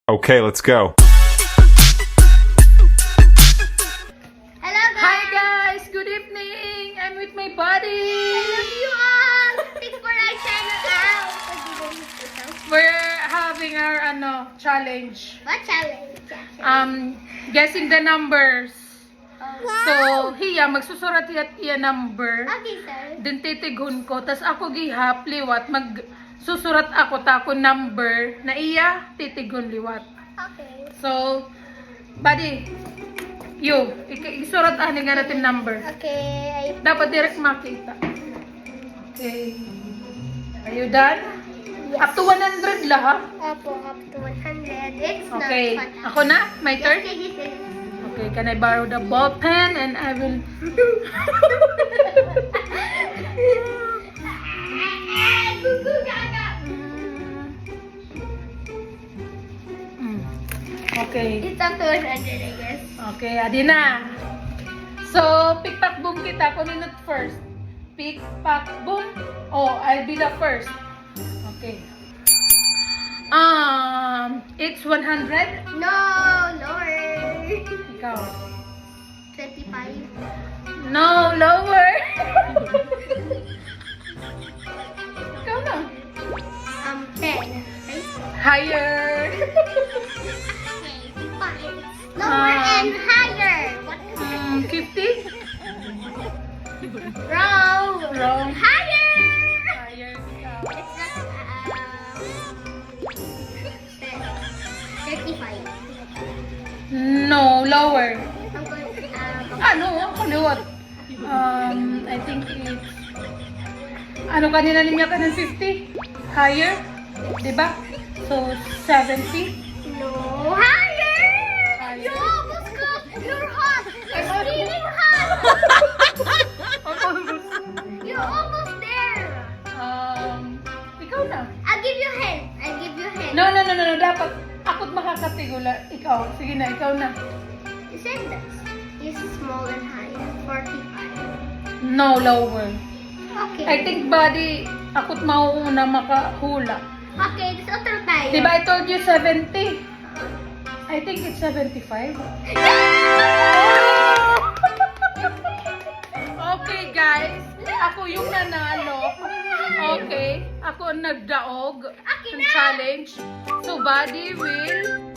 Okay, let's go. Hello guys! Hi guys! Good evening! I'm with my buddy! I love you all! Thanks for our channel out! We're having our challenge. What challenge? Guessing the numbers. Wow! So, hiya, magsusurat iya number. Okay, sir. Then titigun ko. Tas ako gihap, liwat. Magsusurat ako ta ako number na iya titigun liwat. Okay. So, buddy, isurat ani nga natin number. Okay. Dapat direct makita. Okay. Are you done? Yes. Up to 100 lahat. Opo, up to 100. It's Okay. not fun. Ako na? My turn? Yes, yes, yes. Okay, can I borrow the ball pen and I will... Okay. It's up to 100, I guess. Okay, adi na. So, pick, pack, boom kita. Kunin it first. Pick, pack, boom. Oh, I'll be the first. Okay. It's 100. No, lower. Ikaw. 25. No, lower. Ikaw na. 10. Right? Higher. Okay, fine. Lower and higher. What is it? 50. Wrong. Wrong. Higher. Higher. Ikaw. It's not 35. No, lower. I'm going Ano? Kaliwat. I think it's... Ano kanina niya ka ng 50? Higher? Diba? So, 70? no, higher. Higher. You almost got. You're hot. You're steaming hot. You're almost there. Ikaw na. I'll give you a hint. I'll give you a hint. No. Dapat ako't makakatigula. Ikaw. Sige na, ikaw na. You said this. This is small and high. 45. No, lower. Okay. I think, buddy, ako't mauuna makahula. Okay, it's otro tayo. Diba I told you 70? I think it's 75. Okay, guys. Ako yung nanalo. Okay. Ako ang nagdaog ng challenge. So, buddy will...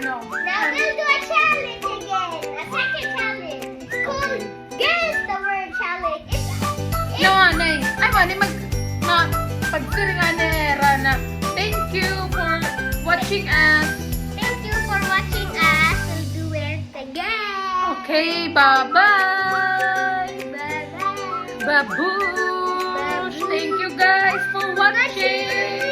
Now we'll do a challenge again. A second challenge. It's called Guess the Word Challenge. No, Nay. Ay, mani, pagsiringan na era na. Thank you for watching us. Thank you for watching us. We'll do it again. Okay, bye-bye. Bye-bye. Babush. Thank you guys for watching.